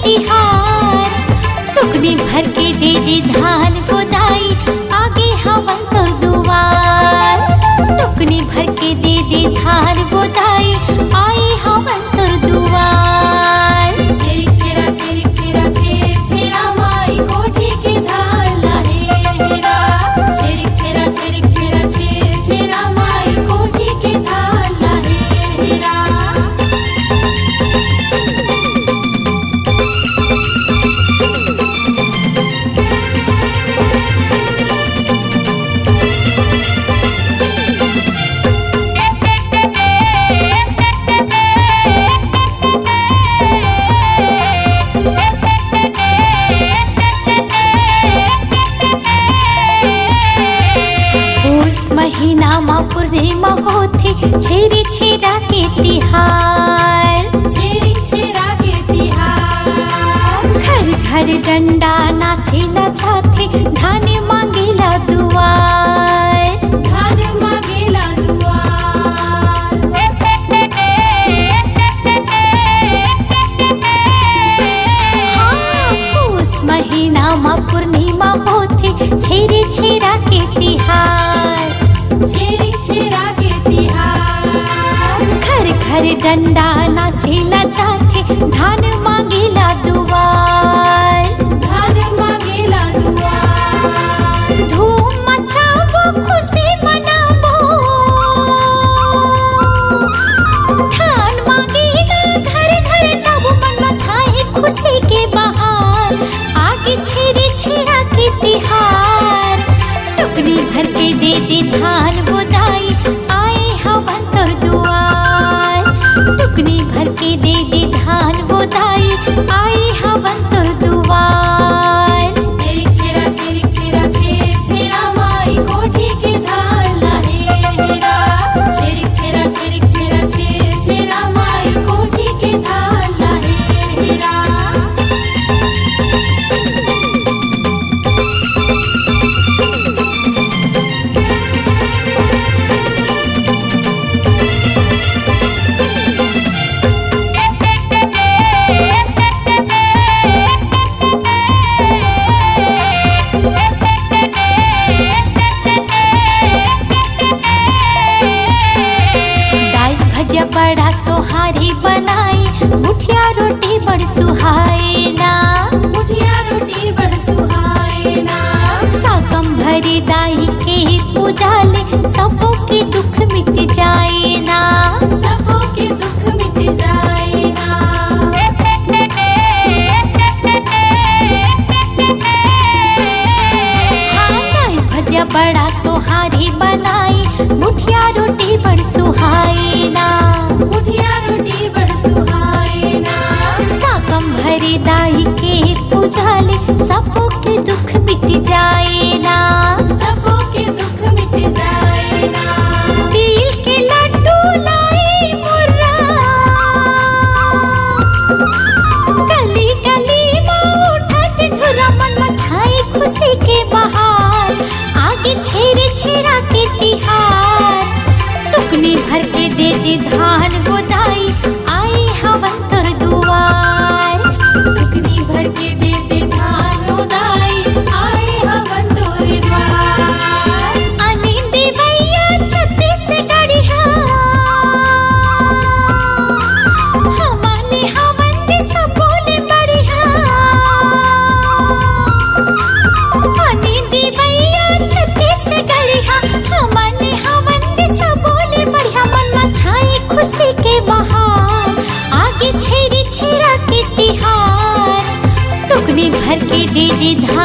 तिहार। टुकनी भर के दे दे धान गोदाई, आगे हवन तोर दुआर। टुकनी भर के दे दे धान गोदाई, आई हवन तोर दुआर। छिरिक छिरा छिरिक छिरा छिर छिरा माई कोठी के धार लाहे हेरा। छिरिक छिरा छिरिक छिरा छिर छिरा माई कोठी के धार लाहे हेरा। महीना माँ पूर्णिमा होती, छेरी छेरा के तिहार। छिरिक छिरा के तिहार। घर घर डंडा नाचेला जाथे, धान मांगेला दुआर। धान मांगेला दुआर। हाँ, पूस महीना माँ पूर्णिमा होती, छेरी छेरा के तिहार। छिरिक छिरा के तिहार। घर घर डंडा नाचेला जाथे, धान मांगेला दुआर। धान मांगेला दुआर। धूम मचाबो खुशी मनाबो, धान मांगेला घर घर जाबो, मन मचाए खुशी के बहार। आगे छेरी छेरा के तिहार। टुकनी भर के दे दे धान गोदाई, आए हवन तोर दुआर। टुकनी भर के दे दे धान गोदाई, आए हवन तोर दुआर। छिरिक छिरा छिरिक छिरा छिर छिरा माई कोठी के धार लाहे हेरा। छिरिक छिरा छिरिक छिरा छिर छिरा माई कोठी के धार लाहे हेरा। दाल भजिया बड़ा सोहारी बनाई, मुठिया रोटी बड़ सुहाए ना। मुठिया रोटी बड़ सुहाए ना। साकम भरी दाई के पूजा ले, सबों के दुख मिट जाए ना। सबों के दुख मिट जाए ना। हाँ, दाल भजिया बड़ा सोहारी बनाई, मुठिया रोटी बड़ सुहाए ना। मुठिया रोटी बड़ सुहाए ना। साकम भरी दाई के पूजा ले, सबों के दुख मिट जाए ना। सबों के दुख मिट जाए ना। तिल के लड्डू लाई मुर्रा, गली गली में उठत धुरा, मन मचाए खुशी के बहार। आगे छेरे छेरा के तिहार। टुकनी भर के दे दे धान गोदाई, आए हवन तोर दुआर। टुकनी भर के दे दे धान उदाई, आए हवन तोर द्वार। अनिंदी भैया छत्तीसगढ़िया, हमारे हवन जी सब बोले बढ़िया। अनिंदी भैया छत्तीसगढ़िया, हमारे हवन जी सब बोले बढ़िया। मन मचाए खुशी के बहार, आगे छेरी छेरा के तिहार। टुकनी भर के दे दे धान